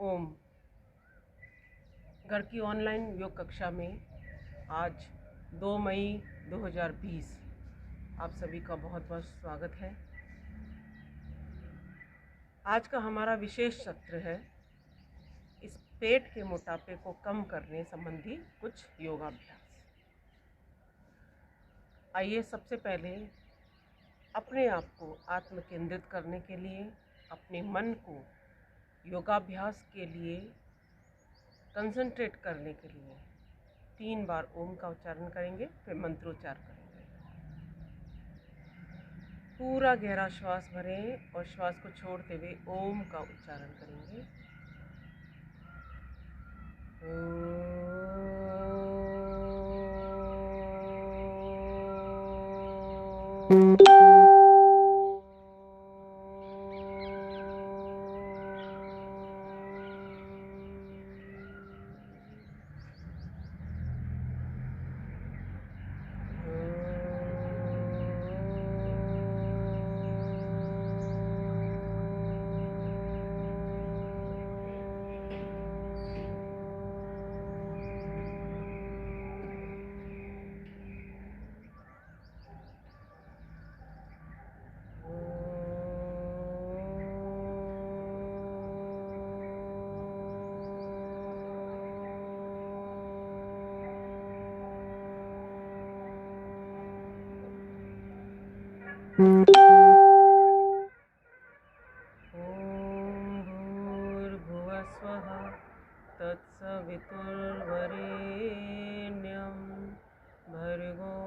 ओम। घर की ऑनलाइन योग कक्षा में आज 2 मई 2020 आप सभी का बहुत बहुत स्वागत है। आज का हमारा विशेष सत्र है इस पेट के मोटापे को कम करने संबंधी कुछ योगाभ्यास। आइए सबसे पहले अपने आप को आत्म केंद्रित करने के लिए, अपने मन को योगाभ्यास के लिए कंसंट्रेट करने के लिए 3 बार ओम का उच्चारण करेंगे, फिर मंत्रोच्चार करेंगे। पूरा गहरा श्वास भरें और श्वास को छोड़ते हुए ओम का उच्चारण करेंगे। ॐ भूर्भुवः स्वः तत्सवितुर्वरेण्यं भर्गो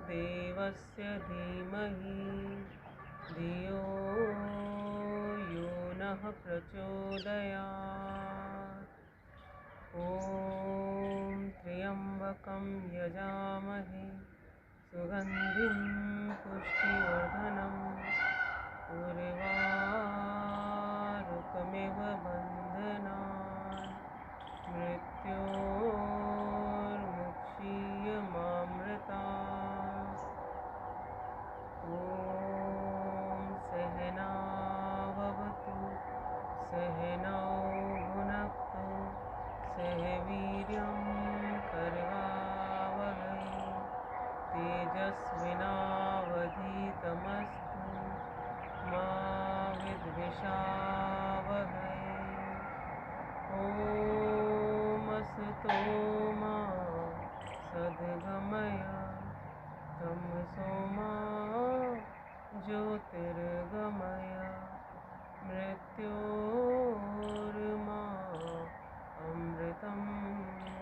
देवस्य धीमहि धियो यो नः प्रचोदयात्। ॐ त्र्यम्बकं यजामहे सुगन्धिं पुष्टिवर्धनं उर्वारुकमिव बन्धनान् मृत्योर्मुक्षीयमामृतात्। ॐ सहनाववतु सहनौ भुनक्तु सह वीर्यं करवावहै तेजस्विनावधीतमस्तु मा विद्विषावहै। ॐ असतो मा सद्गमय तमसो मा ज्योतिर्गमय मृत्योर्मा अमृतं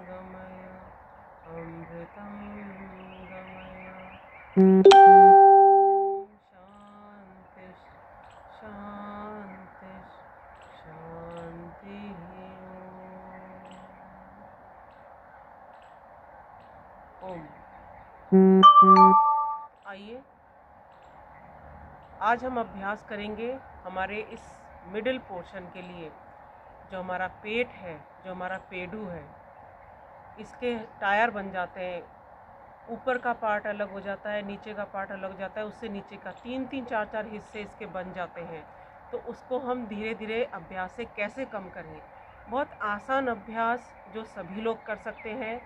गमय अमृतं गमय। शांति शांति शांति। ओम। आइए आज हम अभ्यास करेंगे हमारे इस मिडिल पोर्शन के लिए, जो हमारा पेट है, जो हमारा पेडू है। इसके टायर बन जाते हैं, ऊपर का पार्ट अलग हो जाता है, नीचे का पार्ट अलग हो जाता है, उससे नीचे का 3-3, 4-4 हिस्से इसके बन जाते हैं। तो उसको हम धीरे धीरे अभ्यास से कैसे कम करें। बहुत आसान अभ्यास जो सभी लोग कर सकते हैं।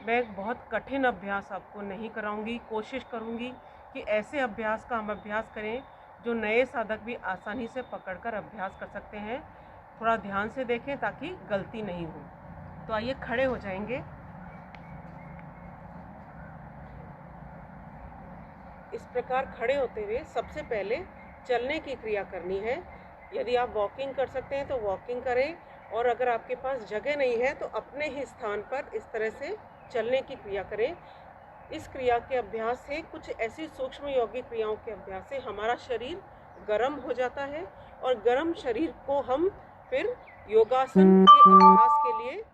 मैं बहुत कठिन अभ्यास आपको नहीं कराऊंगी। कोशिश करूंगी कि ऐसे अभ्यास का हम अभ्यास करें जो नए साधक भी आसानी से पकड़कर अभ्यास कर सकते हैं। थोड़ा ध्यान से देखें ताकि गलती नहीं हो। तो आइए खड़े हो जाएंगे। इस प्रकार खड़े होते हुए सबसे पहले चलने की क्रिया करनी है। यदि आप वॉकिंग कर सकते हैं तो वॉकिंग करें, और अगर आपके पास जगह नहीं है तो अपने ही स्थान पर इस तरह से चलने की क्रिया करें। इस क्रिया के अभ्यास से, कुछ ऐसी सूक्ष्म यौगिक क्रियाओं के अभ्यास से हमारा शरीर गर्म हो जाता है, और गर्म शरीर को हम फिर योगासन के अभ्यास के लिए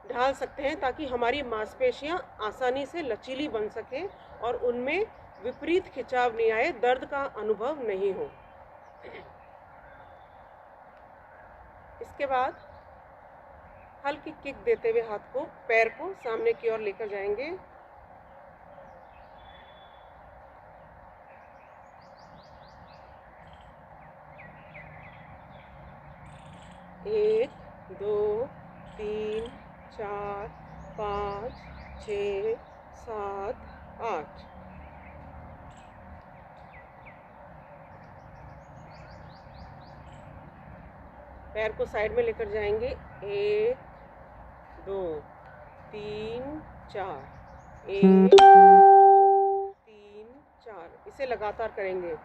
ढाल सकते हैं, ताकि हमारी मांसपेशियां आसानी से लचीली बन सकें और उनमें विपरीत खिंचाव नहीं आए, दर्द का अनुभव नहीं हो। इसके बाद हल्की किक देते हुए हाथ को, पैर को सामने की ओर लेकर जाएंगे। 1 2 3 4 5 6 7 8। पैर को साइड में लेकर जाएंगे। 1 2 3 4। 1 2 3 4। इसे लगातार करेंगे।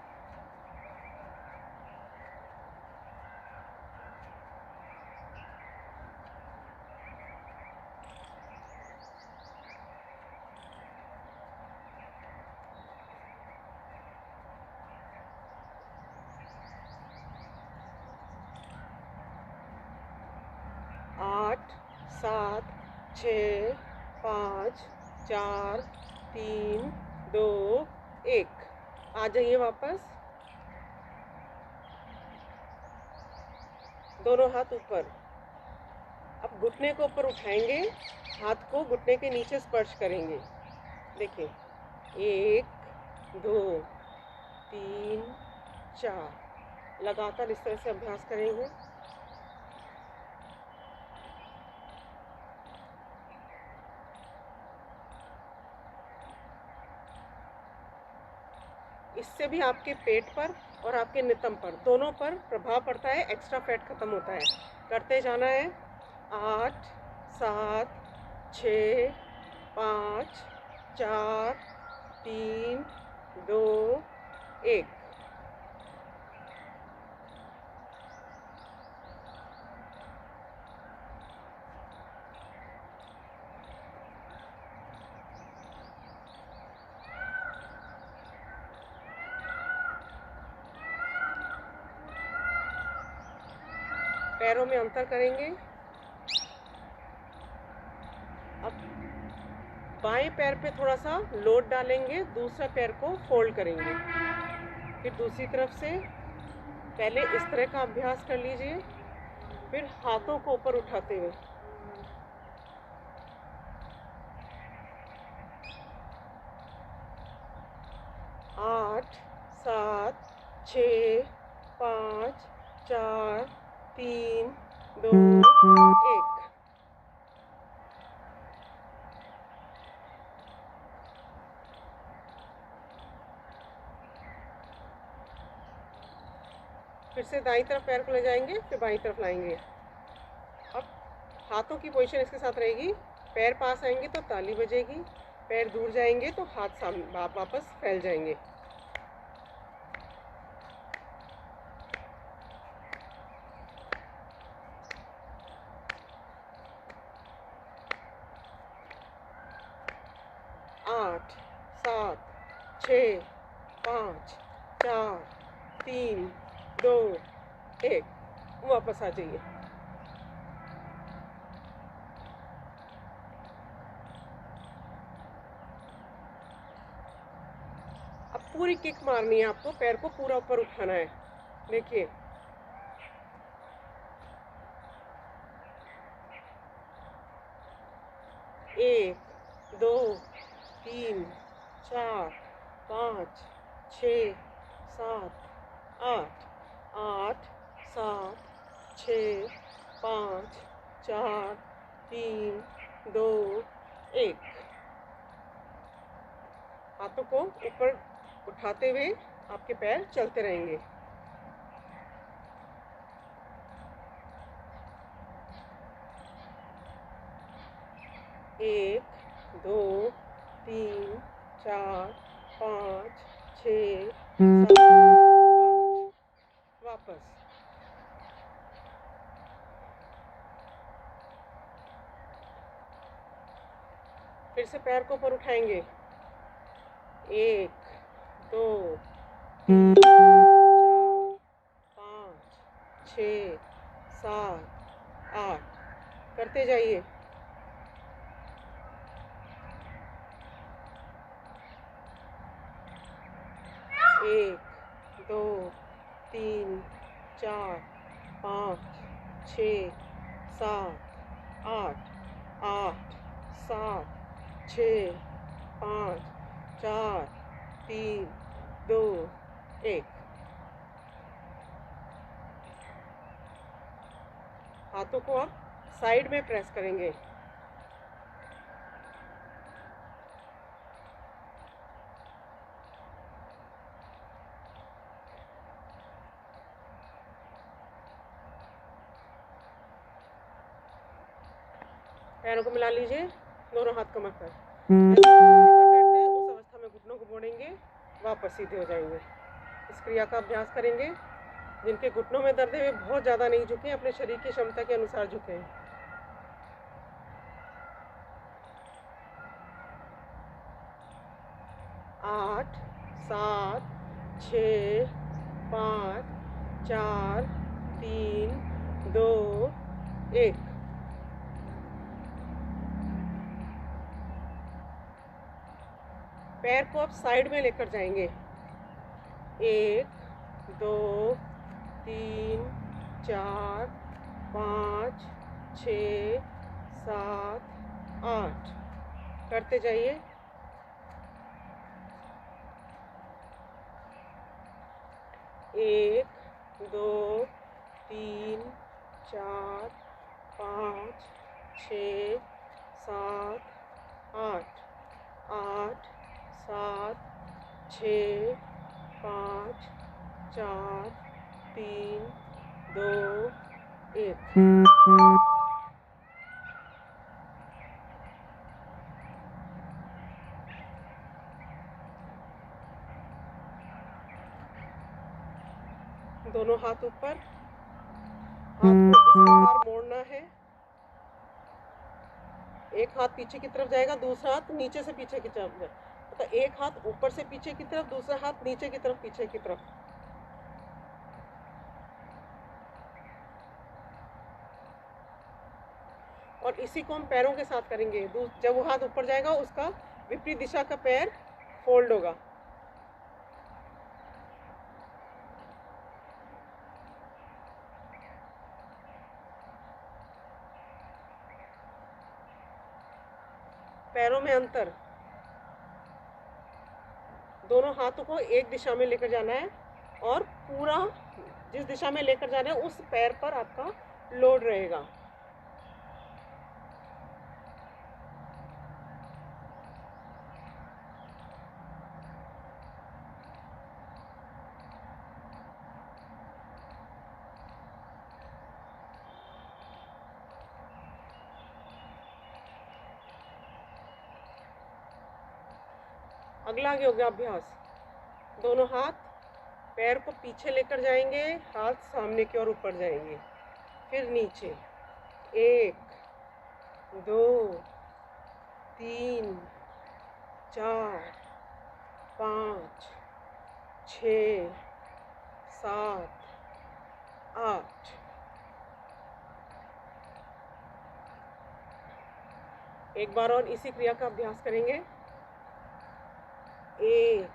आठ 7 6 5 4 3 2 1। आ जाइए वापस। दोनों हाथ ऊपर। अब घुटने को ऊपर उठाएंगे, हाथ को घुटने के नीचे स्पर्श करेंगे। देखिए 1 2 3 4। लगातार इस तरह से अभ्यास करेंगे। इससे भी आपके पेट पर और आपके नितंब पर, दोनों पर प्रभाव पड़ता है। एक्स्ट्रा फैट खत्म होता है। करते जाना है। 8 7 6 5 4 3 2 1। पैरों में अंतर करेंगे। अब बाएं पैर पे थोड़ा सा लोड डालेंगे, दूसरा पैर को फोल्ड करेंगे। फिर दूसरी तरफ से पहले इस तरह का अभ्यास कर लीजिए, फिर हाथों को ऊपर उठाते हुए। आठ 7 6 5 4 3 2 1। फिर से दाईं तरफ पैर को ले जाएंगे, फिर बाईं तरफ लाएंगे। अब हाथों की पोजीशन इसके साथ रहेगी। पैर पास आएंगे तो ताली बजेगी, पैर दूर जाएंगे तो हाथ सामने वापस फैल जाएंगे। आठ 7 6 5 4 3 2 1। वापस आ जाइए। अब पूरी किक मारनी है आपको, पैर को पूरा ऊपर उठाना है। देखिए 1 2 3 4 5 6 7 8। 8 7 6 5 4 3 2 1। हाथों को ऊपर उठाते हुए आपके पैर चलते रहेंगे। 1 2 3 4 5 6 7 8। वापस। फिर से पैर को ऊपर उठाएंगे। 1 2 3 4 5 6 7 8। करते जाइए। 1 2 3 4 5 6 7 8। 8 7 6 5 4 3 2 1। हाथों को आप साइड में प्रेस करेंगे। पैरों को मिला लीजिए, दोनों हाथ कमर पर। जैसे बैठते हैं उस अवस्था में घुटनों को मोड़ेंगे, वापस सीधे हो जाएंगे। इस क्रिया का अभ्यास करेंगे। जिनके घुटनों में दर्द है वे बहुत ज़्यादा नहीं झुकें, अपने शरीर की क्षमता के अनुसार झुकें। 8 7 6 5 4 3 2 1। पैर को आप साइड में लेकर जाएंगे। 1 2 3 4 5 6 7 8 करते जाइए। 1 2 3 4 5 6 7 8 8 7 6 5 4 3 2 1। दोनों हाथ ऊपर, हाथ को इस प्रकार मोड़ना है। एक हाथ पीछे की तरफ जाएगा, दूसरा हाथ नीचे से पीछे की तरफ जाएगा। मतलब एक हाथ ऊपर से पीछे की तरफ, दूसरा हाथ नीचे की तरफ पीछे की तरफ। और इसी को हम पैरों के साथ करेंगे। जब वो हाथ ऊपर जाएगा उसका विपरीत दिशा का पैर फोल्ड होगा। पैरों में अंतर, दोनों हाथों को एक दिशा में लेकर जाना है और पूरा जिस दिशा में लेकर जाना है उस पैर पर आपका लोड रहेगा। अगला योगाभ्यास, दोनों हाथ पैर को पीछे लेकर जाएंगे, हाथ सामने की ओर ऊपर जाएंगे, फिर नीचे। 1 2 3 4 5 6 7 8। एक बार और इसी क्रिया का अभ्यास करेंगे। 1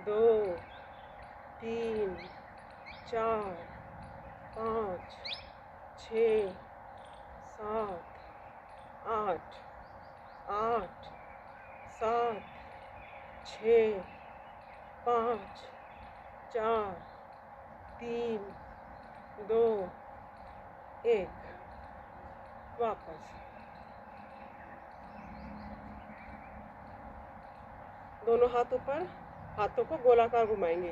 2 3 4 5 6 7 8 8 7 6 5 4 3 2 1। वापस। दोनों हाथ ऊपर, हाथों को गोलाकार घुमाएंगे।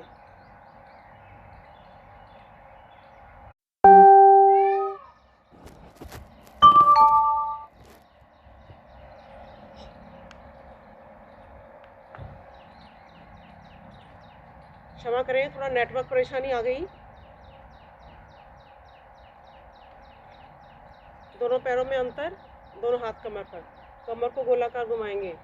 क्षमा करें, थोड़ा नेटवर्क परेशानी आ गई। दोनों पैरों में अंतर, दोनों हाथ कमर पर, कमर को गोलाकार घुमाएंगे।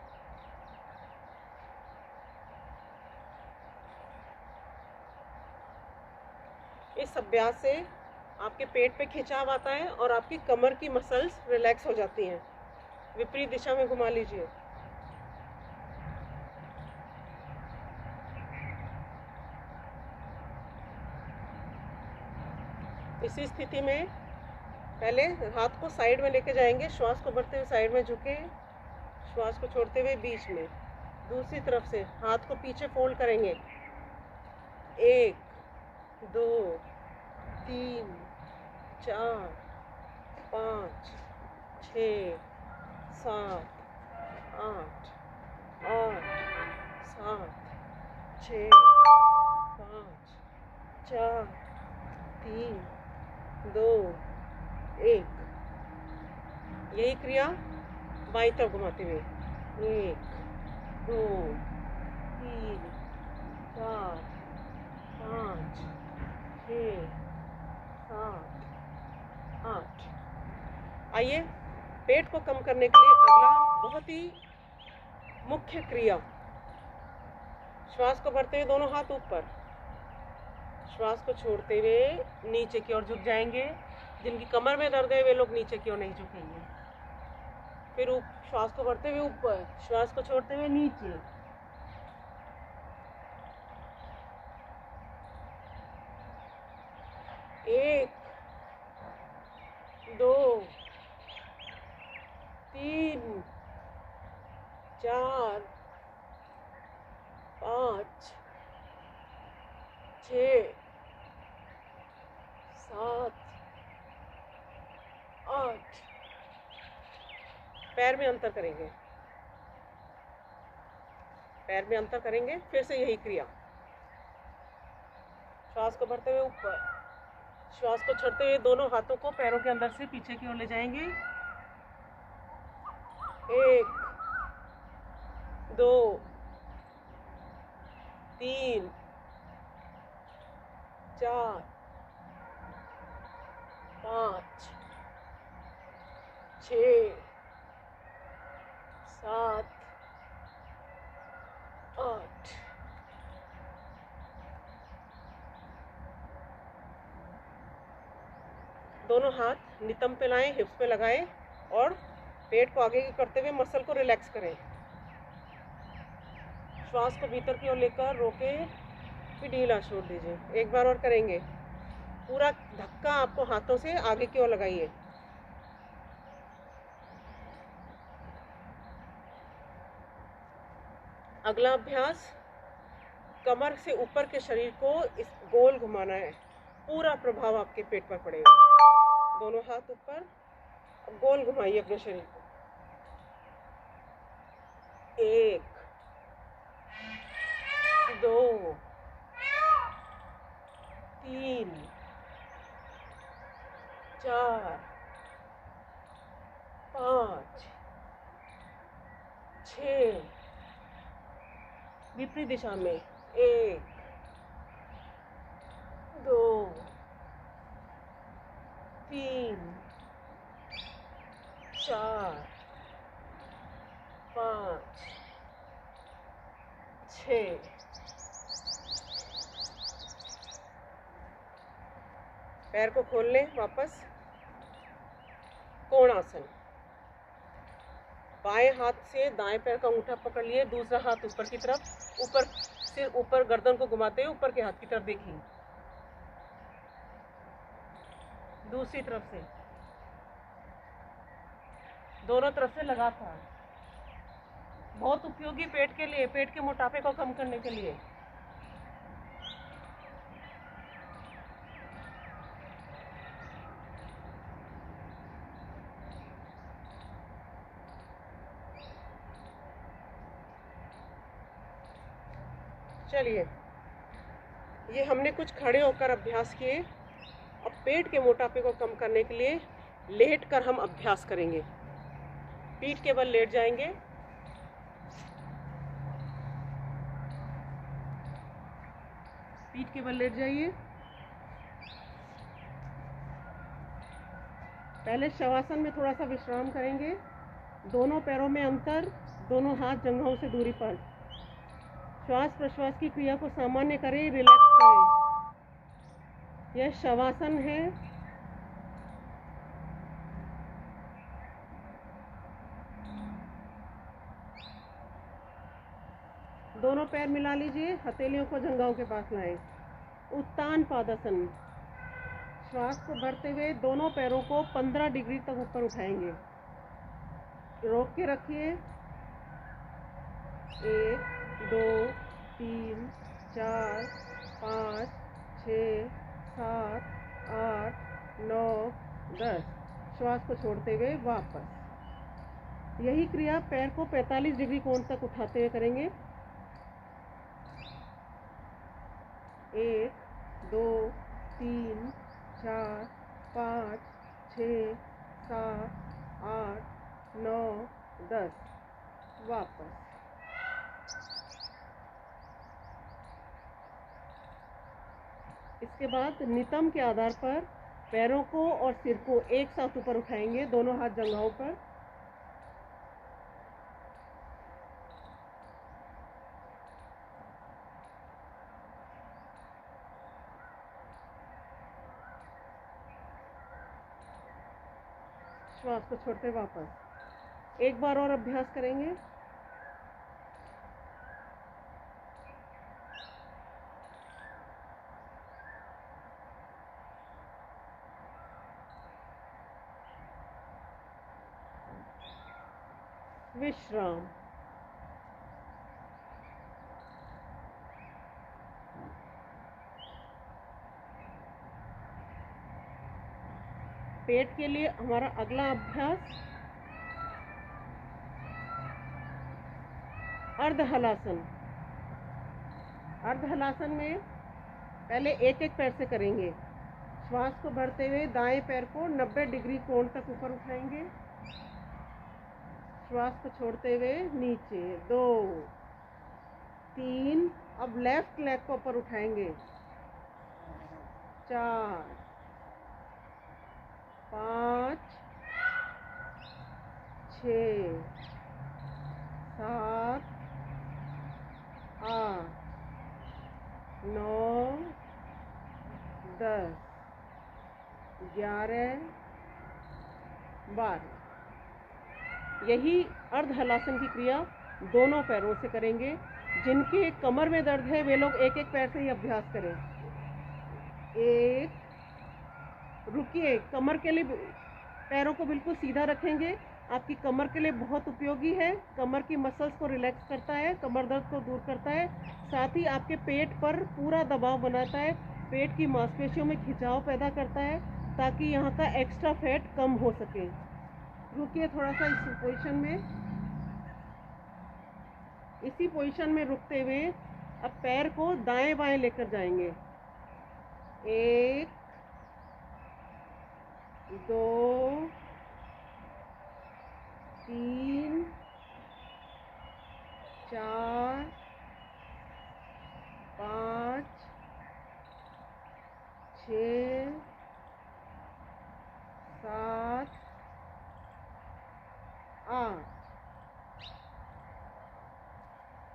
इस अभ्यास से आपके पेट पे खिंचाव आता है और आपकी कमर की मसल्स रिलैक्स हो जाती हैं। विपरीत दिशा में घुमा लीजिए। इसी स्थिति में पहले हाथ को साइड में लेके जाएंगे, श्वास को बढ़ते हुए साइड में झुके, श्वास को छोड़ते हुए बीच में। दूसरी तरफ से हाथ को पीछे फोल्ड करेंगे। 1 दो, तीन, चार, पाँच, छः, सात, आठ, आठ, सात, छः, पाँच, चार, तीन, दो, एक। यही क्रिया बाईं तरफ घुमाते हुए, एक, दो, तीन, चार, पाँच, छः, सात, आठ। आइए, पेट को कम करने के लिए अगला बहुत ही मुख्य क्रिया, श्वास को भरते हुए दोनों हाथ ऊपर, श्वास को छोड़ते हुए नीचे की ओर झुक जाएंगे। जिनकी कमर में दर्द है वे लोग नीचे की ओर नहीं झुकेंगे। फिर श्वास को भरते हुए ऊपर, श्वास को छोड़ते हुए नीचे। एक, दो, तीन, चार, पाँच, छः, सात, आठ। पैर में अंतर करेंगे, पैर में अंतर करेंगे। फिर से यही क्रिया, श्वास को भरते हुए ऊपर, श्वास को छोड़ते हुए दोनों हाथों को पैरों के अंदर से पीछे की ओर ले जाएंगे। एक, दो, तीन, चार, पाँच, छः, सात, आठ। दोनों हाथ नितंब पे लाएं, हिप्स पे लगाएं और पेट को आगे करते हुए मसल को रिलैक्स करें। श्वास को भीतर की ओर लेकर रोके, फिर ढीला छोड़ दीजिए। एक बार और करेंगे। पूरा धक्का आपको हाथों से आगे की ओर लगाइए। अगला अभ्यास, कमर से ऊपर के शरीर को इस गोल घुमाना है। पूरा प्रभाव आपके पेट पर पड़ेगा। दोनों हाथ ऊपर, गोल घुमाइए अपने शरीर को। एक, दो, तीन, चार, पाँच, छः, विपरीत दिशा में। एक, दो, तीन, चार, पाँच, छः। पैर को खोल लें वापस। कोणासन। बाएं हाथ से दाएं पैर का अंगूठा पकड़ लिए, दूसरा हाथ ऊपर की तरफ, ऊपर सिर ऊपर, गर्दन को घुमाते हुए ऊपर के हाथ की तरफ देखिए। दूसरी तरफ से, दोनों तरफ से लगातार। बहुत उपयोगी पेट के लिए, पेट के मोटापे को कम करने के लिए। चलिए, ये हमने कुछ खड़े होकर अभ्यास किए। अब पेट के मोटापे को कम करने के लिए लेट कर हम अभ्यास करेंगे। पीठ के बल लेट जाएंगे। पीठ के बल लेट जाइए। पहले शवासन में थोड़ा सा विश्राम करेंगे। दोनों पैरों में अंतर, दोनों हाथ जंघों से दूरी पर। श्वास प्रश्वास की क्रिया को सामान्य करें, रिलैक्स करें। यह शवासन है। दोनों पैर मिला लीजिए, हथेलियों को जंघों के पास लाएं। उत्तान पादासन। श्वास को भरते हुए दोनों पैरों को 15 डिग्री तक ऊपर उठाएंगे। रोक के रखिए। 1, 2, 3, 4, 5, 6, 7, 8, 9, 10। श्वास को छोड़ते हुए वापस। यही क्रिया पैर को 45 डिग्री कोण तक उठाते हुए करेंगे। 1, 2, 3, 4, 5, 6, 7, 8, 9, 10। वापस। इसके बाद नितंब के आधार पर पैरों को और सिर को एक साथ ऊपर उठाएंगे, दोनों हाथ जंघाओं पर। श्वास को छोड़ते वापस। एक बार और अभ्यास करेंगे। विश्राम। पेट के लिए हमारा अगला अभ्यास अर्ध हलासन। अर्ध हलासन में पहले एक एक पैर से करेंगे। श्वास को भरते हुए दाएं पैर को 90 डिग्री कोण तक ऊपर उठाएंगे। श्वास को छोड़ते हुए नीचे। 2, 3। अब लेफ्ट लेग को ऊपर उठाएंगे। 4, 5, 6, 7, 8, 9, 10, 11, 12। यही अर्ध हलासन की क्रिया दोनों पैरों से करेंगे। जिनके कमर में दर्द है वे लोग एक एक पैर से ही अभ्यास करें। 1, रुकिए। कमर के लिए पैरों को बिल्कुल सीधा रखेंगे। आपकी कमर के लिए बहुत उपयोगी है। कमर की मसल्स को रिलैक्स करता है, कमर दर्द को दूर करता है, साथ ही आपके पेट पर पूरा दबाव बनाता है, पेट की मांसपेशियों में खिंचाव पैदा करता है ताकि यहाँ का एक्स्ट्रा फैट कम हो सके। रुकिए थोड़ा सा इस पोजीशन में। इसी पोजीशन में रुकते हुए अब पैर को दाएं बाएं लेकर जाएंगे। 1, 2, 3, 4, 5, 6, 7, 8।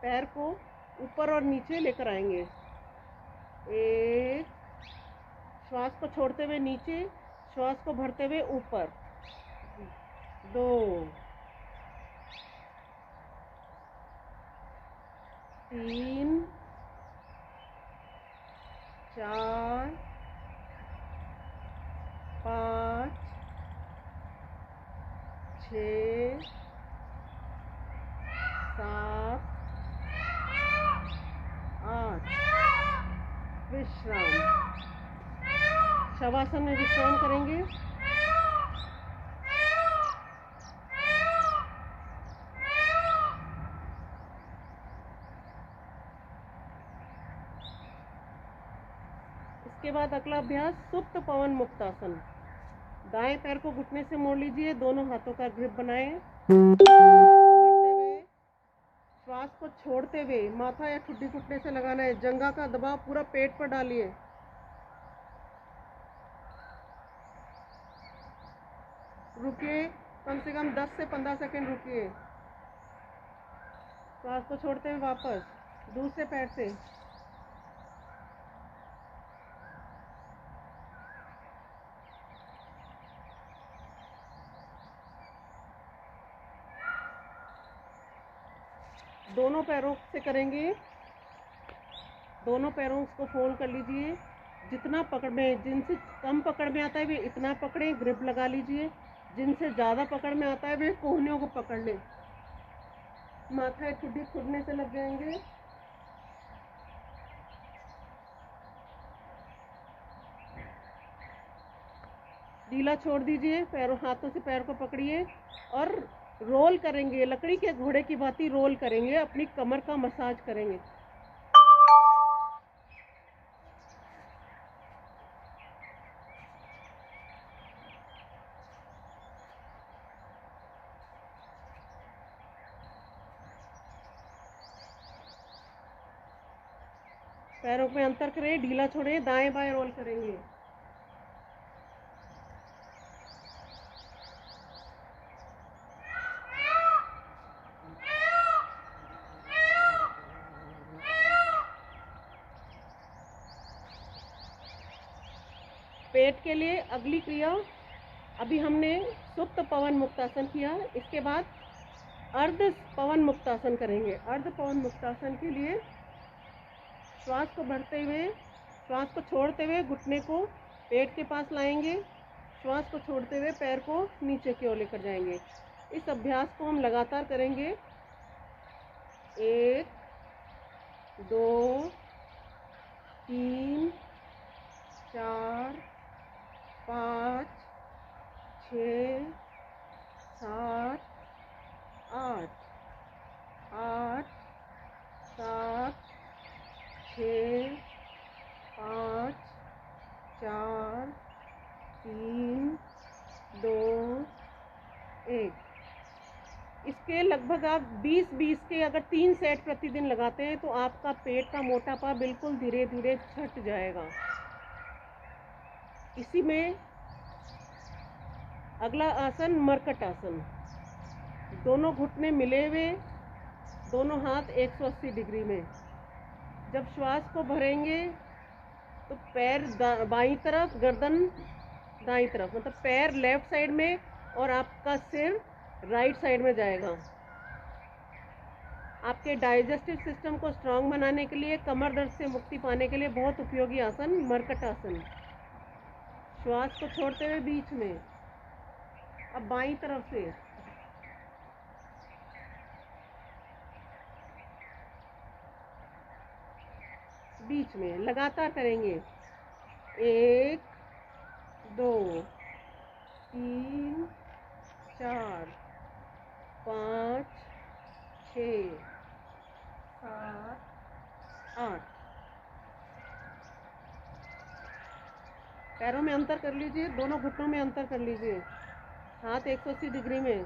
पैर को ऊपर और नीचे लेकर आएंगे। 1, श्वास को छोड़ते हुए नीचे, श्वास को भरते हुए ऊपर। 2, 3, 4, 5, 6, 7, 8। विश्राम। शवासन में विश्राम करेंगे। इसके बाद अगला अभ्यास सुप्त पवन मुक्तासन। दाएं पैर को घुटने से मोड़ लीजिए, दोनों हाथों का ग्रिप बनाएं। श्वास को छोड़ते हुए माथा या ठुड्डी घुटने से लगाना है। जंघा का दबाव पूरा पेट पर डालिए। रुकिए, कम से कम 10 से 15 सेकंड रुकिए। श्वास को छोड़ते हुए वापस दूसरे पैर से। दोनों पैरों से करेंगे। दोनों पैरों को फोल्ड कर लीजिए। जितना पकड़ में, जिनसे कम पकड़ में आता है वे इतना पकड़ें, ग्रिप लगा लीजिए। जिनसे ज़्यादा पकड़ में आता है वे कोहनियों को पकड़ लें। माथा ठुड्डी खुदने से लग जाएंगे। ढीला छोड़ दीजिए, पैरों हाथों से पैर को पकड़िए और रोल करेंगे, लकड़ी के घोड़े की भांति रोल करेंगे, अपनी कमर का मसाज करेंगे। पैरों में अंतर करें, ढीला छोड़ें, दाएं बाएं रोल करेंगे। पेट के लिए अगली क्रिया, अभी हमने सुप्त पवन मुक्तासन किया, इसके बाद अर्ध पवन मुक्तासन करेंगे। अर्ध पवन मुक्तासन के लिए श्वास को भरते हुए, श्वास को छोड़ते हुए घुटने को पेट के पास लाएंगे, श्वास को छोड़ते हुए पैर को नीचे की ओर लेकर जाएंगे। इस अभ्यास को हम लगातार करेंगे। 1 2 3 4 5 6 7 8 8 7 6 5 4 3 2 1। इसके लगभग आप 20-20 के अगर 3 सेट प्रतिदिन लगाते हैं तो आपका पेट का मोटापा बिल्कुल धीरे धीरे छट जाएगा। इसी में अगला आसन मरकट आसन। दोनों घुटने मिले हुए, दोनों हाथ 180 डिग्री में। जब श्वास को भरेंगे तो पैर बाईं तरफ, गर्दन दाईं तरफ, मतलब पैर लेफ्ट साइड में और आपका सिर राइट साइड में जाएगा। आपके डाइजेस्टिव सिस्टम को स्ट्रांग बनाने के लिए, कमर दर्द से मुक्ति पाने के लिए बहुत उपयोगी आसन मरकट आसन। श्वास को छोड़ते हुए बीच में, अब बाईं तरफ से बीच में लगातार करेंगे। 1 2 3 4 5 6 7 8। पैरों में अंतर कर लीजिए, दोनों घुटनों में अंतर कर लीजिए, हाथ 180 डिग्री में।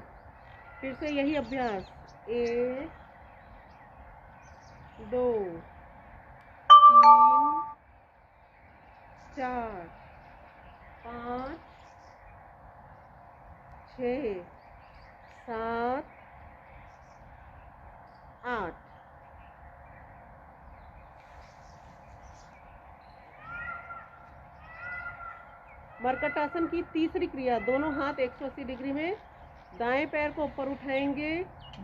फिर से यही अभ्यास। 1 2 3 4 5 6 7 8। मरकट आसन की तीसरी क्रिया, दोनों हाथ 180 डिग्री में, दाएं पैर को ऊपर उठाएंगे,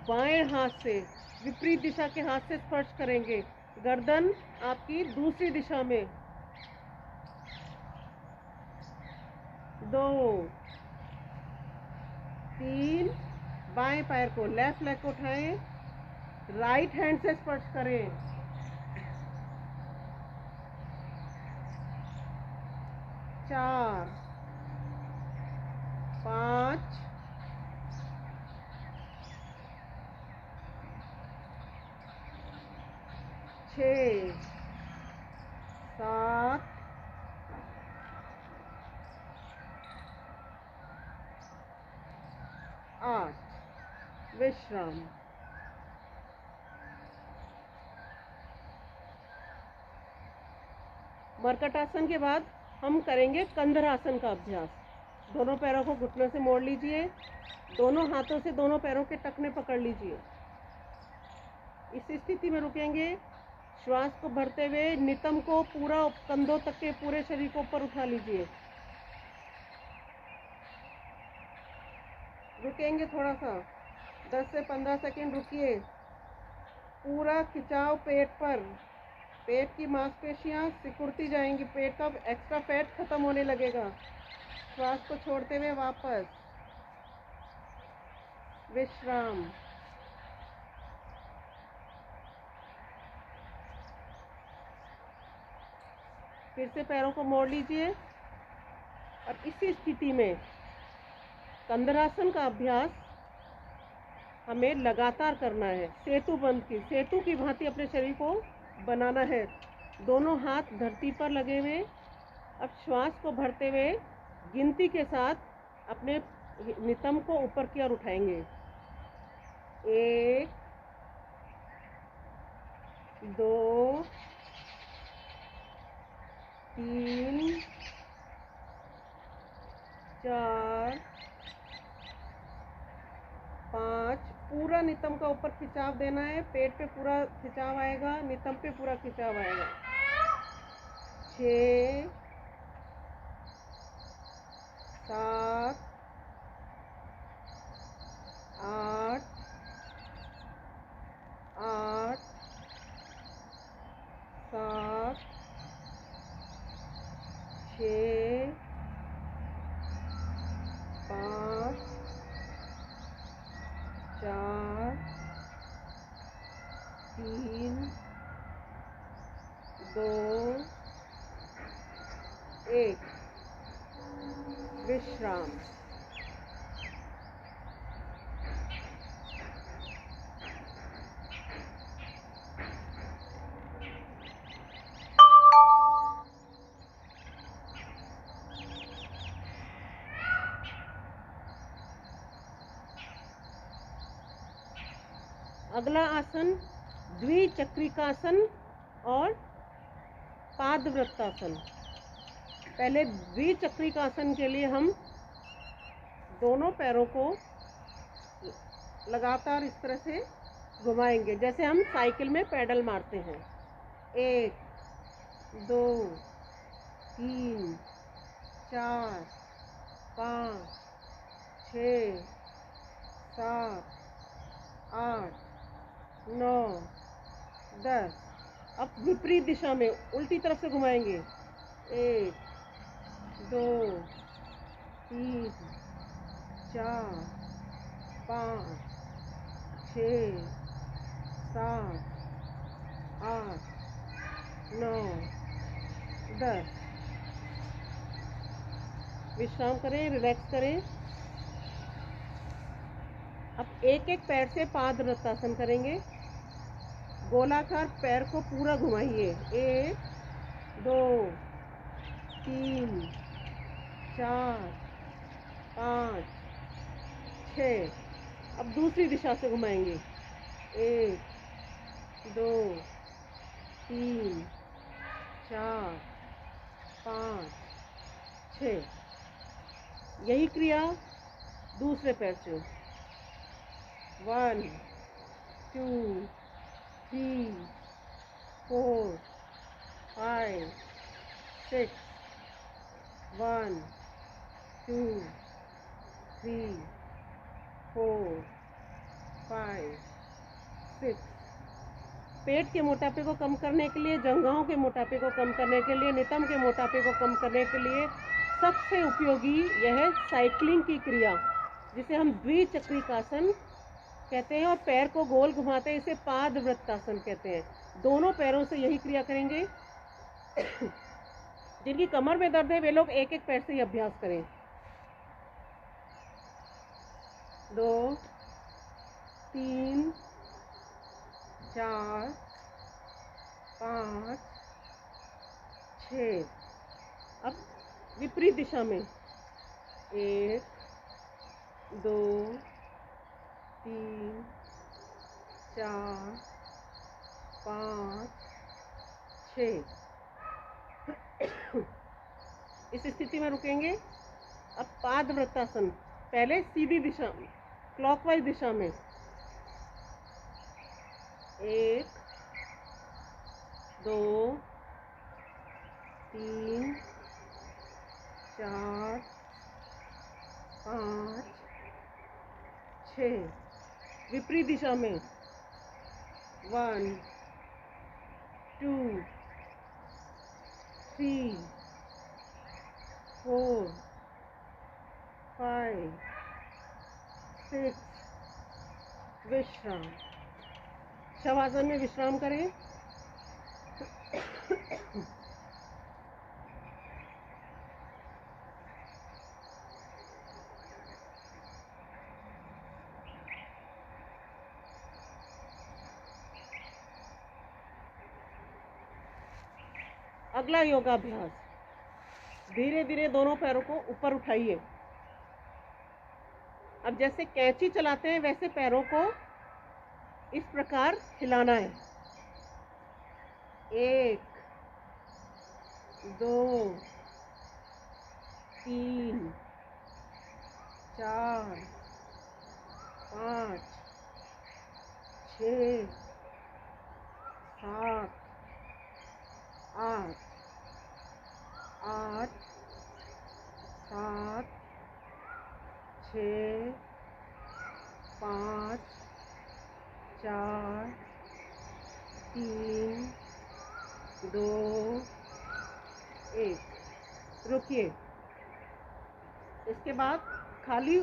बाएं हाथ से विपरीत दिशा के हाथ से स्पर्श करेंगे, गर्दन आपकी दूसरी दिशा में। 2 3, बाएं पैर को, लेफ्ट लेग को उठाएं, राइट हैंड से स्पर्श करें। 4 5 6 7 8। विश्राम। मरकट आसन के बाद हम करेंगे कंधर आसन का अभ्यास। दोनों पैरों को घुटनों से मोड़ लीजिए, दोनों हाथों से दोनों पैरों के टखने पकड़ लीजिए। इस स्थिति में रुकेंगे। श्वास को भरते हुए नितंब को पूरा कंधों तक के पूरे शरीर को ऊपर उठा लीजिए। रुकेंगे थोड़ा सा, 10 से 15 सेकंड रुकिए। पूरा खिंचाव पेट पर, पेट की मांसपेशियां सिकुड़ती जाएंगी, पेट का एक्स्ट्रा फैट खत्म होने लगेगा। श्वास को छोड़ते हुए वापस विश्राम। फिर से पैरों को मोड़ लीजिए और इसी स्थिति में कंदरासन का अभ्यास हमें लगातार करना है। सेतु की भांति अपने शरीर को बनाना है। दोनों हाथ धरती पर लगे हुए। अब श्वास को भरते हुए गिनती के साथ अपने नितंब को ऊपर की ओर उठाएंगे। 1 2 3 4 5। पूरा नितंब का ऊपर खिंचाव देना है। पेट पे पूरा खिंचाव आएगा, नितंब पे पूरा खिंचाव आएगा। 6 7 8 8 7 6 5 4 3 2 1। विश्राम। अगला आसन द्विचक्रिकासन और पादवृत्तासन। पहले द्विचक्रिकासन के लिए हम दोनों पैरों को लगातार इस तरह से घुमाएंगे, जैसे हम साइकिल में पैडल मारते हैं। 1 2 3 4 5 6 7 8 9 10। अब विपरीत दिशा में उल्टी तरफ से घुमाएंगे। 1 2 3 4 5 6 7 8 9 10। विश्राम करें, रिलैक्स करें। अब एक एक पैर से पादवृत्तासन करेंगे। गोलाकार पैर को पूरा घुमाइए। 1 2 3 4 5 6। अब दूसरी दिशा से घुमाएंगे। 1 2 3 4 5 6। यही क्रिया दूसरे पैर से। 1 2 3 4 5 6। 1 2 3 4 5 6। पेट के मोटापे को कम करने के लिए, जंघाओं के मोटापे को कम करने के लिए, नितंब के मोटापे को कम करने के लिए सबसे उपयोगी यह साइकिलिंग की क्रिया, जिसे हम द्विचक्रिकासन कहते हैं, और पैर को गोल घुमाते हैं, इसे पादवृत्तासन कहते हैं। दोनों पैरों से यही क्रिया करेंगे। जिनकी कमर में दर्द है वे लोग एक एक पैर से ही अभ्यास करें। 2 3 4 5 6। अब विपरीत दिशा में। 1 2 3 4 5 6। इस स्थिति में रुकेंगे। अब पादवृत्तासन, पहले सीधी दिशा में, क्लॉकवाइज दिशा में। 1 2 3 4 5 6। विपरीत दिशा में। 1 2 3 4 5 6। विश्राम। शवासन में विश्राम करें। अगला योगाभ्यास, धीरे धीरे दोनों पैरों को ऊपर उठाइए। अब जैसे कैंची चलाते हैं वैसे पैरों को इस प्रकार हिलाना है। 1 2 3 4 5 6 7 8 8 7 6 5 4 3 2 1। रुकिए। इसके बाद खाली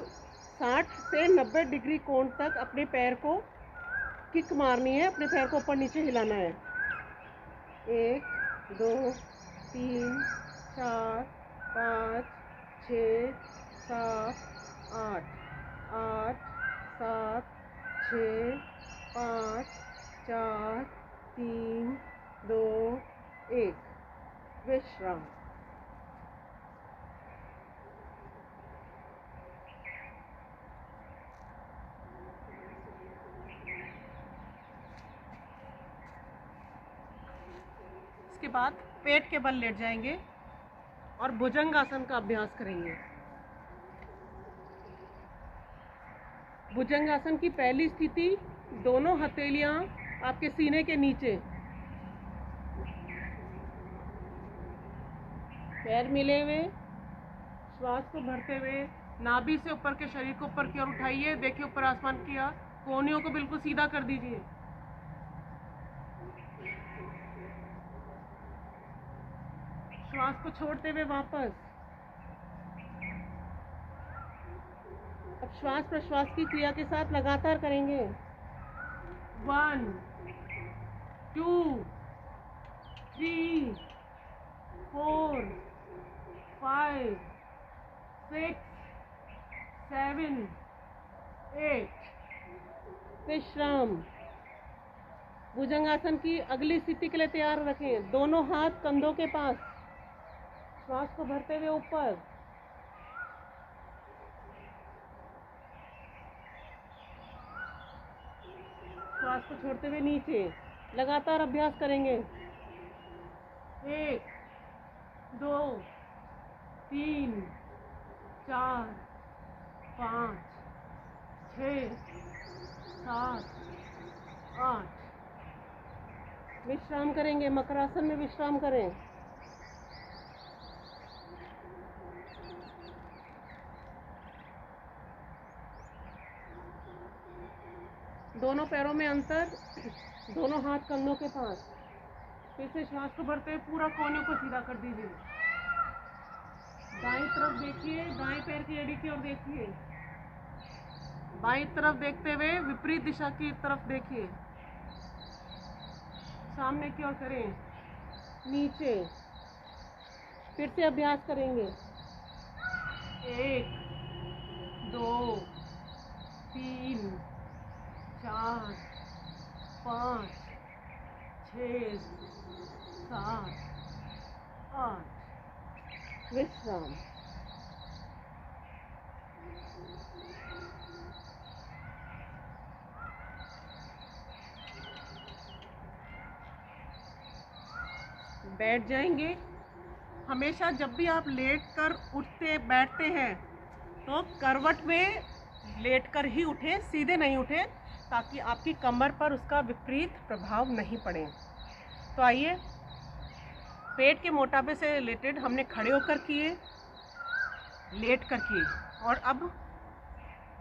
60 से 90 डिग्री कोण तक अपने पैर को किक मारनी है, अपने पैर को ऊपर नीचे हिलाना है। 1 2 3 4 5 6 7 8 8 7 6 5 4 3 2 1। विश्राम। इसके बाद पेट के बल लेट जाएंगे और भुजंगासन का अभ्यास करेंगे। भुजंगासन की पहली स्थिति, दोनों हथेलियां आपके सीने के नीचे, पैर मिले हुए, श्वास को भरते हुए नाभि से ऊपर के शरीर को ऊपर की ओर उठाइए। देखिए ऊपर आसमान किया, कोहनियों को बिल्कुल सीधा कर दीजिए। श्वास को छोड़ते हुए वापस। अब श्वास प्रश्वास की क्रिया के साथ लगातार करेंगे। 1 2 3 4 5 6 7 8। विश्राम। भुजंगासन की अगली स्थिति के लिए तैयार रखें। दोनों हाथ कंधों के पास, श्वास को भरते हुए ऊपर। श्वास को छोड़ते हुए नीचे। लगातार अभ्यास करेंगे। 1 2 3 4 5 6 7 8। विश्राम करेंगे। मकरासन में विश्राम करें। दोनों पैरों में अंतर, दोनों हाथ कंधों के पास। फिर से श्वास को भरते हुए पूरा कोहनियों को सीधा कर दीजिए। दाईं तरफ देखिए, दाएं पैर की एड़ी की ओर देखिए। बाईं तरफ देखते हुए विपरीत दिशा की तरफ देखिए। सामने की ओर करें, नीचे। फिर से अभ्यास करेंगे। 1 2 3 4 5 6 7 8। विश्राम। बैठ जाएंगे। हमेशा जब भी आप लेट कर उठते बैठते हैं तो करवट में लेट कर ही उठें, सीधे नहीं उठें, ताकि आपकी कमर पर उसका विपरीत प्रभाव नहीं पड़े। तो आइए, पेट के मोटापे से रिलेटेड हमने खड़े होकर किए, लेट कर किए, और अब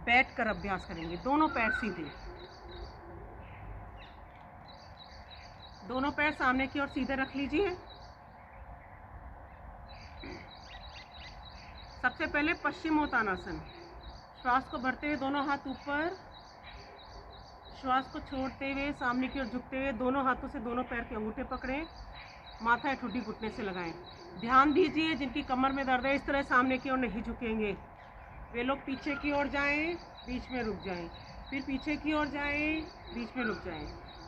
बैठ कर अभ्यास करेंगे। दोनों पैर सीधे, दोनों पैर सामने की ओर सीधे रख लीजिए। सबसे पहले पश्चिमोत्तानासन। श्वास को भरते हुए दोनों हाथ ऊपर, श्वास को छोड़ते हुए सामने की ओर झुकते हुए दोनों हाथों से दोनों पैर के अंगूठे पकड़ें, माथा या ठुड्डी घुटने से लगाएं। ध्यान दीजिए, जिनकी कमर में दर्द है इस तरह सामने की ओर नहीं झुकेंगे। वे लोग पीछे की ओर जाएं, बीच में रुक जाएं, फिर पीछे की ओर जाएं, बीच में रुक जाएं।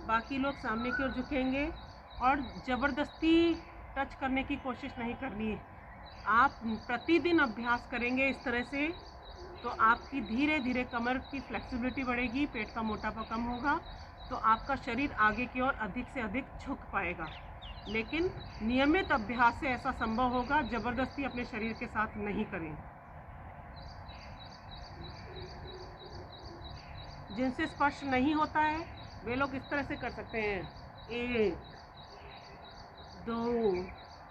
बाकी लोग सामने की ओर झुकेंगे और ज़बरदस्ती टच करने की कोशिश नहीं करनी है। आप प्रतिदिन अभ्यास करेंगे इस तरह से तो आपकी धीरे धीरे कमर की फ्लेक्सिबिलिटी बढ़ेगी, पेट का मोटापा कम होगा, तो आपका शरीर आगे की ओर अधिक से अधिक झुक पाएगा। लेकिन नियमित अभ्यास से ऐसा संभव होगा, ज़बरदस्ती अपने शरीर के साथ नहीं करें। जिनसे स्पर्श नहीं होता है वे लोग इस तरह से कर सकते हैं। 1 2,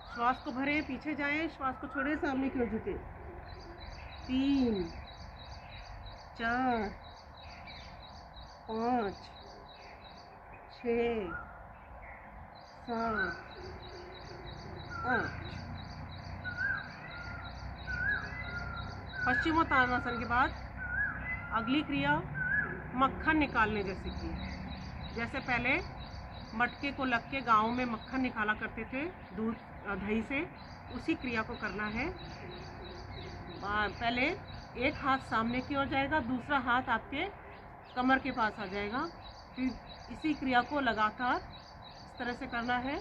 श्वास को भरें, पीछे जाएं, श्वास को छोड़ें, सामने की ओर झुकें। 3 4 5 6 7 8। पश्चिमोत्तानासन के बाद अगली क्रिया मक्खन निकालने जैसी क्रिया। जैसे पहले मटके को लग के गाँव में मक्खन निकाला करते थे दूध दही से, उसी क्रिया को करना है। पहले एक हाथ सामने की ओर जाएगा, दूसरा हाथ आपके कमर के पास आ जाएगा। फिर इसी क्रिया को लगातार इस तरह से करना है।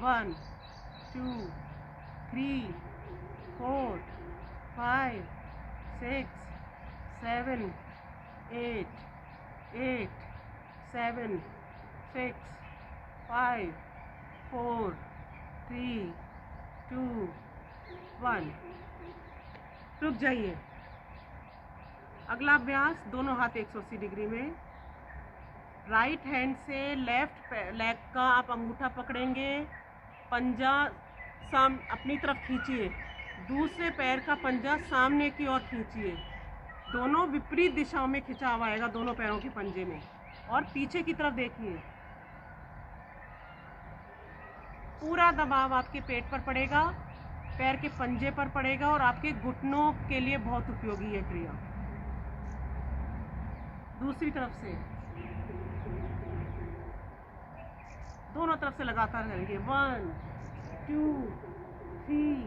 1 2 3 4 5 6 7 8 8 7 6 5 4 3 2 1। रुक जाइए। अगला अभ्यास, दोनों हाथ 180 डिग्री में। राइट हैंड से लेफ्ट लेग का आप अंगूठा पकड़ेंगे, पंजा अपनी तरफ खींचिए, दूसरे पैर का पंजा सामने की ओर खींचिए। दोनों विपरीत दिशाओं में खिंचाव आएगा दोनों पैरों के पंजे में, और पीछे की तरफ देखिए। पूरा दबाव आपके पेट पर पड़ेगा, पैर के पंजे पर पड़ेगा, और आपके घुटनों के लिए बहुत उपयोगी है क्रिया। दूसरी तरफ से दोनों तरफ से लगातार करेंगे। 1 2 3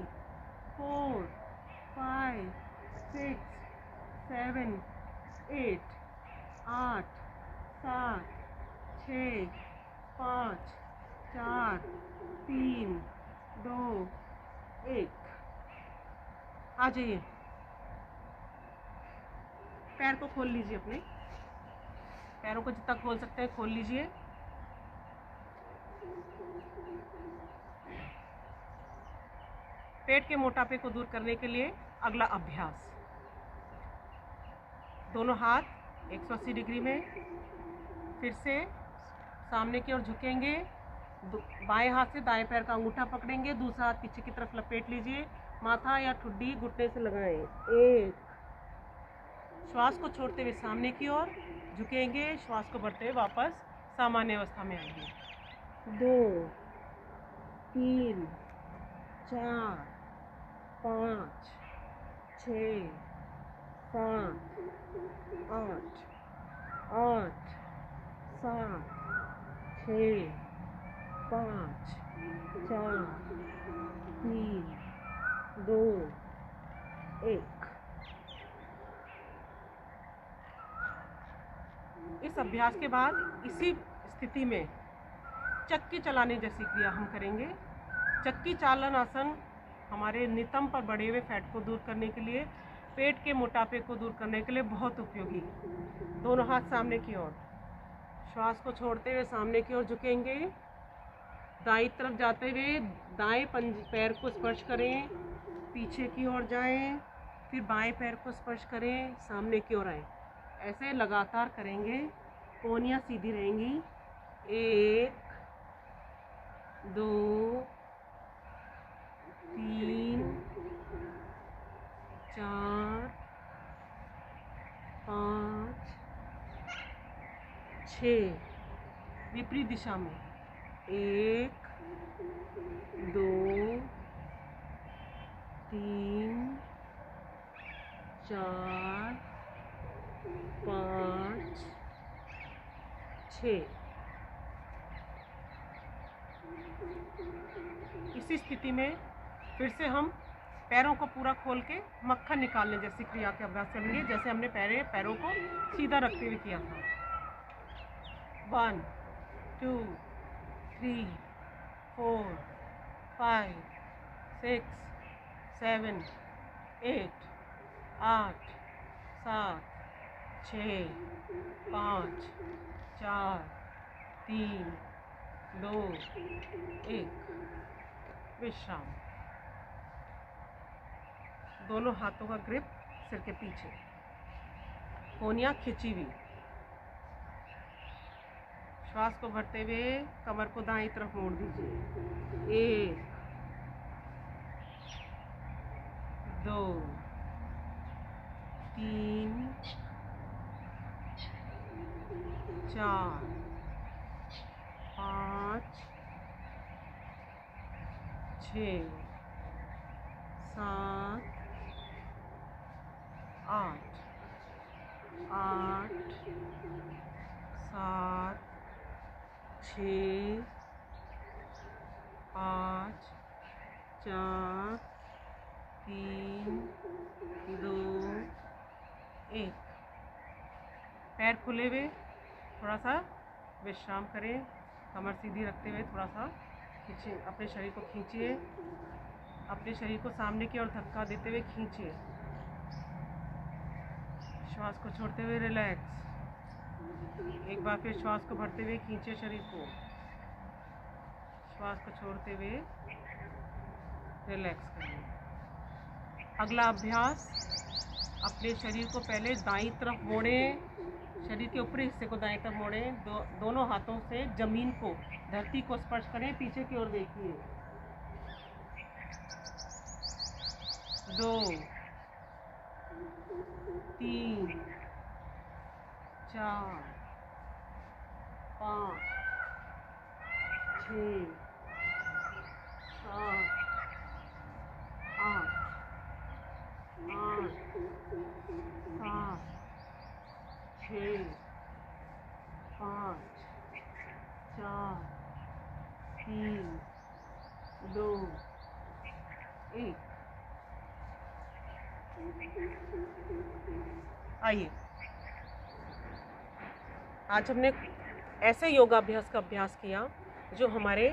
4 5 6 7 8 8 7 6 5 4 3 2 1। आ जाइए, पैर को खोल लीजिए, अपने पैरों को जितना खोल सकते हैं खोल लीजिए। पेट के मोटापे को दूर करने के लिए अगला अभ्यास, दोनों हाथ 180 डिग्री में, फिर से सामने की ओर झुकेंगे, बाएं हाथ से दाएं पैर का अंगूठा पकड़ेंगे, दूसरा हाथ पीछे की तरफ लपेट लीजिए, माथा या ठुड्डी घुटने से लगाएं। 1, श्वास को छोड़ते हुए सामने की ओर झुकेंगे, श्वास को भरते हुए वापस सामान्य अवस्था में आएंगे। 2 3 4 5 6 7 8 8 7 6 5 4 3 2 1। इस अभ्यास के बाद इसी स्थिति में चक्की चलाने जैसी क्रिया हम करेंगे। चक्की चालन आसन हमारे नितंब पर बढ़े हुए फैट को दूर करने के लिए, पेट के मोटापे को दूर करने के लिए बहुत उपयोगी। दोनों हाथ सामने की ओर, श्वास को छोड़ते हुए सामने की ओर झुकेंगे, दाईं तरफ जाते हुए दाएं पैर को स्पर्श करें, पीछे की ओर जाएं, फिर बाएं पैर को स्पर्श करें, सामने की ओर आएं। ऐसे लगातार करेंगे, कोहनियाँ सीधी रहेंगी। 1 2 3 4 5 6, विपरीत दिशा में। 1 2 3 4 5 6। इसी स्थिति में फिर से हम पैरों को पूरा खोल के मक्खन निकालने जैसी क्रिया के अभ्यास करेंगे, जैसे हमने पैरों को सीधा रखते हुए किया था। 1 2 3 4 5 6 7 8 8 7 6 5 4 3 2 1। विश्राम। दोनों हाथों का ग्रिप सिर के पीछे, कोहनियाँ खिंची हुई। श्वास को भरते हुए कमर को दाईं तरफ मोड़ दीजिए। 1 2 3 4 5 6 7 8 8 7 6 5 4 3 2 1। पैर खुले हुए थोड़ा सा विश्राम करें। कमर सीधी रखते हुए थोड़ा सा खींचिए, अपने शरीर को खींचिए। अपने शरीर को सामने की ओर धक्का देते हुए खींचिए। श्वास को छोड़ते हुए रिलैक्स। एक बार फिर श्वास को भरते हुए खींचिए शरीर को। श्वास को छोड़ते हुए रिलैक्स करिए। अगला अभ्यास, अपने शरीर को पहले दाईं तरफ मोड़ें। शरीर के ऊपरी हिस्से को दाईं तरफ मोड़ें। दोनों हाथों से जमीन को, धरती को स्पर्श करें। पीछे की ओर देखिए। 2 3 4 5 6 7 8 8 7 6 5 4 3 2 1। आइए, आज हमने ऐसे योगाभ्यास का अभ्यास किया जो हमारे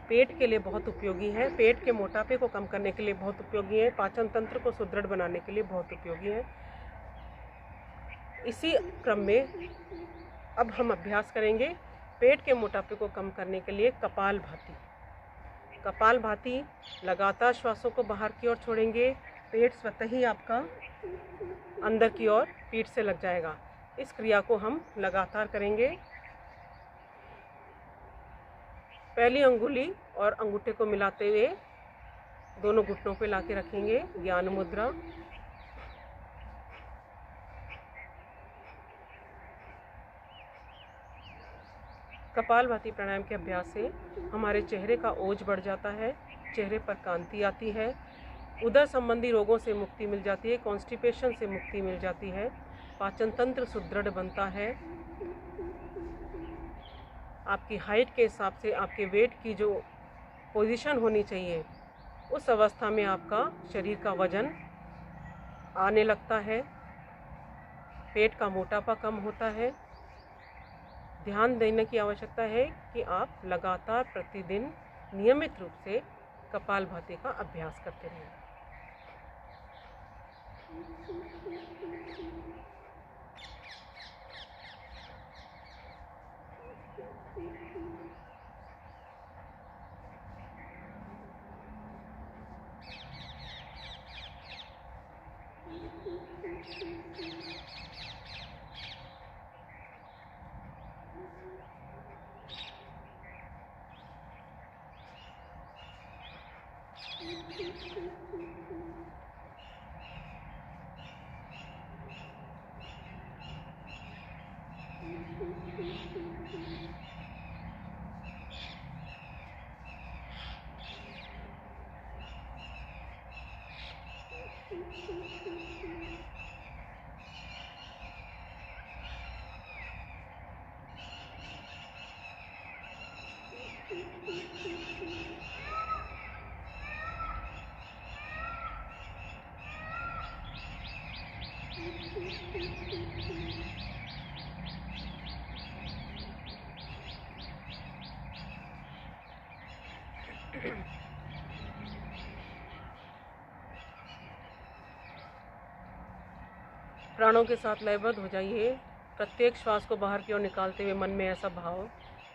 पेट के लिए बहुत उपयोगी है, पेट के मोटापे को कम करने के लिए बहुत उपयोगी है, पाचन तंत्र को सुदृढ़ बनाने के लिए बहुत उपयोगी है। इसी क्रम में अब हम अभ्यास करेंगे पेट के मोटापे को कम करने के लिए कपालभाति। कपालभाति, लगातार श्वासों को बाहर की ओर छोड़ेंगे। पेट स्वतः ही आपका अंदर की ओर पीठ से लग जाएगा। इस क्रिया को हम लगातार करेंगे। पहली अंगुली और अंगूठे को मिलाते हुए दोनों घुटनों पे लाके रखेंगे, ज्ञान मुद्रा। कपालभाति प्राणायाम के अभ्यास से हमारे चेहरे का ओज बढ़ जाता है, चेहरे पर कांति आती है, उदर संबंधी रोगों से मुक्ति मिल जाती है, कॉन्स्टिपेशन से मुक्ति मिल जाती है, पाचन तंत्र सुदृढ़ बनता है। आपकी हाइट के हिसाब से आपके वेट की जो पोजीशन होनी चाहिए उस अवस्था में आपका शरीर का वजन आने लगता है, पेट का मोटापा कम होता है। ध्यान देने की आवश्यकता है कि आप लगातार प्रतिदिन नियमित रूप से कपालभाति का अभ्यास करते रहें। प्राणों के साथ लयबद्ध हो जाइए। प्रत्येक श्वास को बाहर की ओर निकालते हुए मन में ऐसा भाव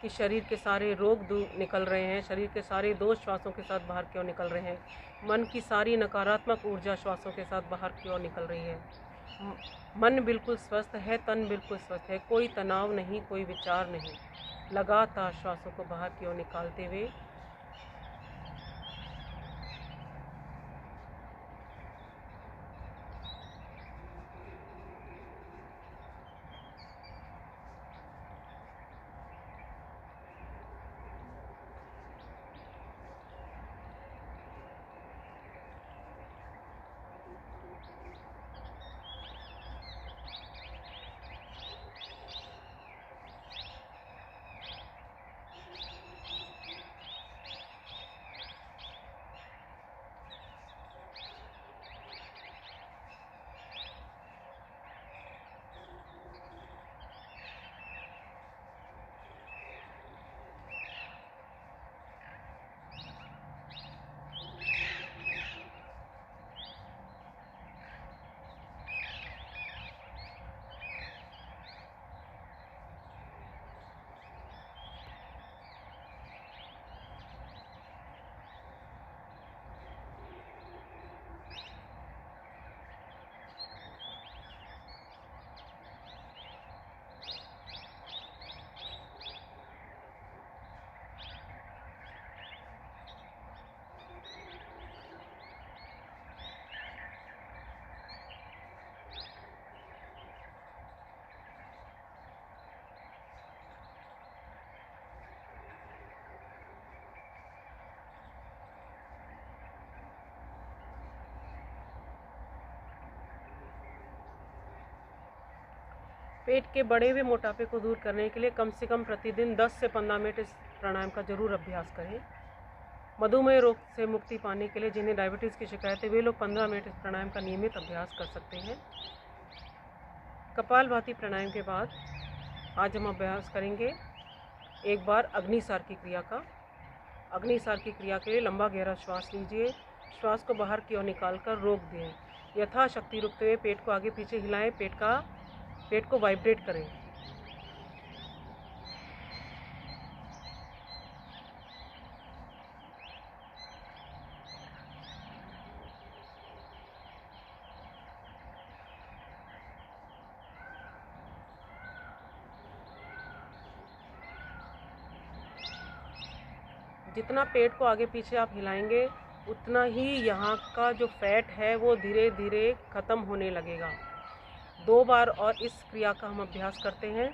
कि शरीर के सारे रोग दूर निकल रहे हैं, शरीर के सारे दोष श्वासों के साथ बाहर की ओर निकल रहे हैं, मन की सारी नकारात्मक ऊर्जा श्वासों के साथ बाहर की ओर निकल रही है। मन बिल्कुल स्वस्थ है, तन बिल्कुल स्वस्थ है, कोई तनाव नहीं, कोई विचार नहीं। लगातार श्वासों को बाहर की ओर निकालते हुए पेट के बढ़े हुए मोटापे को दूर करने के लिए कम से कम प्रतिदिन 10 से 15 मिनट इस प्राणायाम का जरूर अभ्यास करें। मधुमेह रोग से मुक्ति पाने के लिए जिन्हें डायबिटीज़ की शिकायत है वे लोग 15 मिनट इस प्राणायाम का नियमित अभ्यास कर सकते हैं। कपालभाति प्राणायाम के बाद आज हम अभ्यास करेंगे एक बार अग्निसार की क्रिया का। अग्निसार की क्रिया के लिए लंबा गहरा श्वास लीजिए, श्वास को बाहर की ओर निकालकर रोक दें। यथाशक्ति रुकते हुए पेट को आगे पीछे हिलाएं, पेट को वाइब्रेट करें। जितना पेट को आगे पीछे आप हिलाएंगे उतना ही यहाँ का जो फैट है वो धीरे धीरे ख़त्म होने लगेगा। 2 बार और इस क्रिया का हम अभ्यास करते हैं।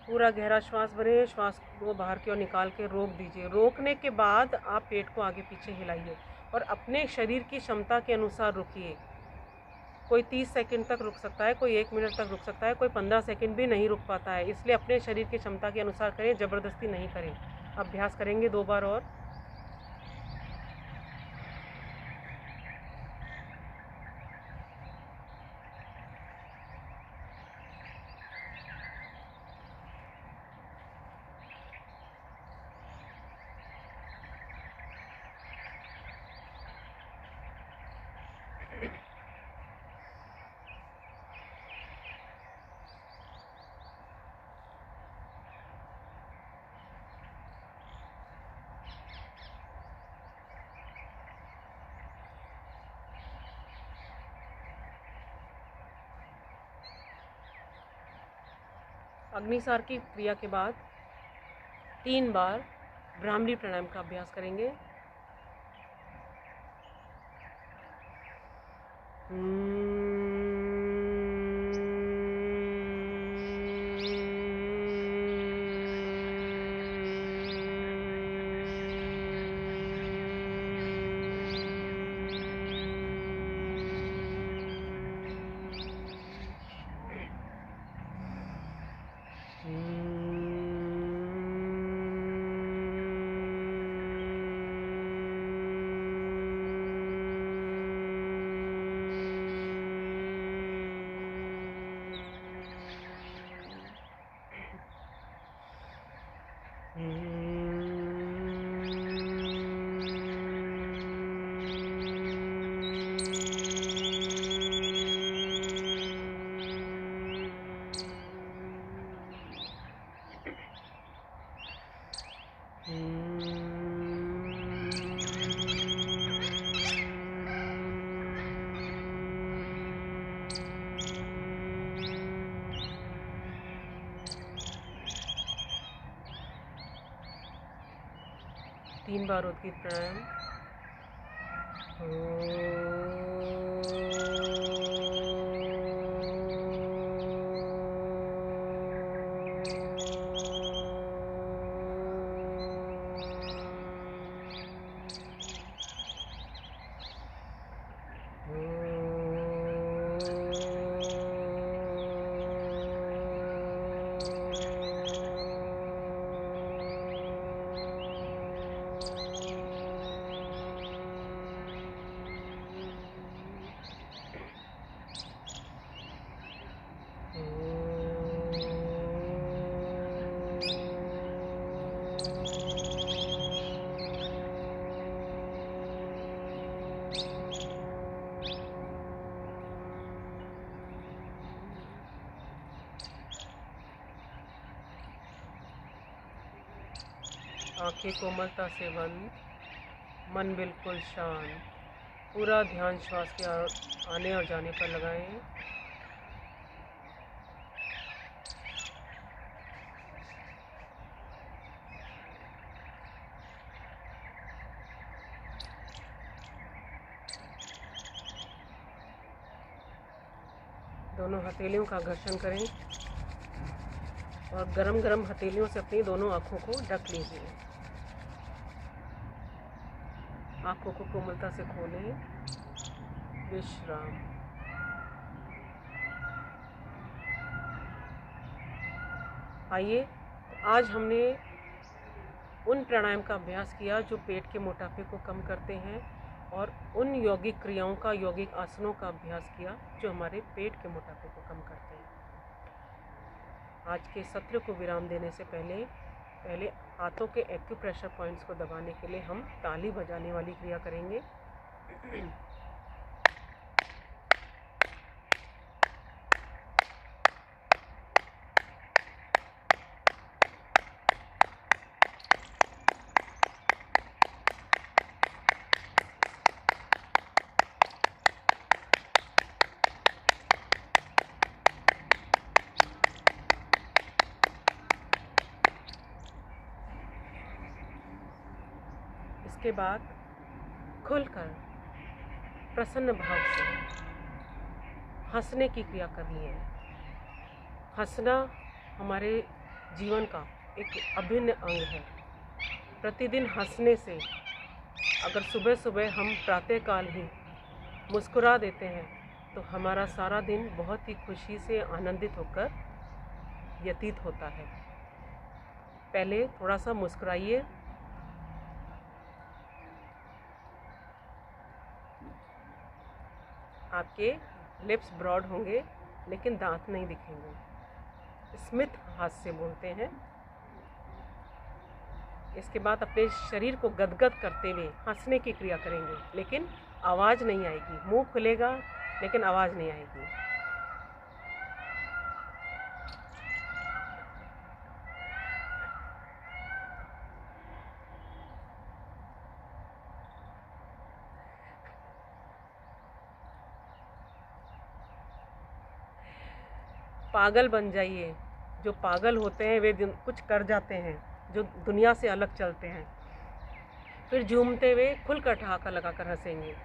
पूरा गहरा श्वास भरें, श्वास को बाहर की ओर निकाल के रोक दीजिए। रोकने के बाद आप पेट को आगे पीछे हिलाइए और अपने शरीर की क्षमता के अनुसार रुकिए। कोई 30 सेकंड तक रुक सकता है, कोई 1 मिनट तक रुक सकता है, कोई 15 सेकंड भी नहीं रुक पाता है। इसलिए अपने शरीर की क्षमता के अनुसार करें, ज़बरदस्ती नहीं करें। अभ्यास करेंगे 2 बार और। अग्निसार की क्रिया के बाद 3 बार भ्रामरी प्राणायाम का अभ्यास करेंगे। 3 बार उद्गीत प्राणायाम। आंखें कोमलता से बंद, मन बिल्कुल शांत। पूरा ध्यान श्वास के आने और जाने पर लगाएं। दोनों हथेलियों का घर्षण करें और गरम गरम हथेलियों से अपनी दोनों आँखों को ढक लीजिए। आँखों को कोमलता से खोलें। विश्राम। आइए, आज हमने उन प्राणायाम का अभ्यास किया जो पेट के मोटापे को कम करते हैं और उन यौगिक क्रियाओं का, यौगिक आसनों का अभ्यास किया जो हमारे पेट के मोटापे को कम करते हैं। आज के सत्र को विराम देने से पहले हाथों के एक्यूप्रेशर पॉइंट्स को दबाने के लिए हम ताली बजाने वाली क्रिया करेंगे। इसके बाद खुलकर प्रसन्न भाव से हंसने की क्रिया करनी है। हंसना हमारे जीवन का एक अभिन्न अंग है। प्रतिदिन हंसने से, अगर सुबह सुबह हम प्रातःकाल ही मुस्कुरा देते हैं तो हमारा सारा दिन बहुत ही खुशी से आनंदित होकर व्यतीत होता है। पहले थोड़ा सा मुस्कुराइए। आपके लिप्स ब्रॉड होंगे लेकिन दांत नहीं दिखेंगे। स्मित हास्य बोलते हैं। इसके बाद अपने शरीर को गदगद करते हुए हंसने की क्रिया करेंगे, लेकिन आवाज़ नहीं आएगी। मुंह खुलेगा लेकिन आवाज़ नहीं आएगी। पागल बन जाइए। जो पागल होते हैं वे कुछ कर जाते हैं, जो दुनिया से अलग चलते हैं। फिर झूमते हुए खुलकर ठहाका लगाकर हंसेंगे।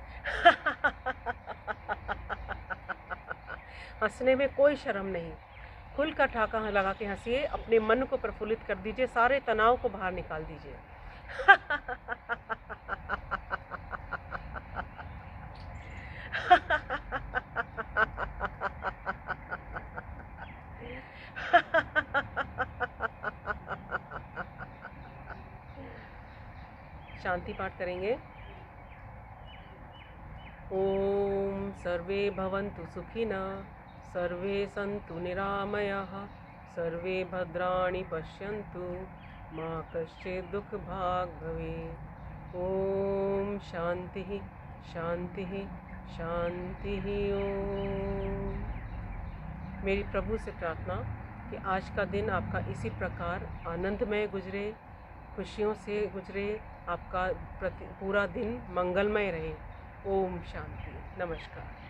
हंसने में कोई शर्म नहीं। खुलकर ठहाका लगा के हंसिए। अपने मन को प्रफुल्लित कर दीजिए। सारे तनाव को बाहर निकाल दीजिए। शांति पाठ करेंगे। ओम सर्वे भवन्तु सुखिनः, सर्वे सन्तु निरामयाः, सर्वे भद्राणि पश्यन्तु, मा कश्चित् दुःखभाग् भवेत्। ओम शांति शांति शांति। ओम। मेरी प्रभु से प्रार्थना कि आज का दिन आपका इसी प्रकार आनंदमय गुजरे, खुशियों से गुजरे। आपका पूरा दिन मंगलमय रहे। ओम शांति। नमस्कार।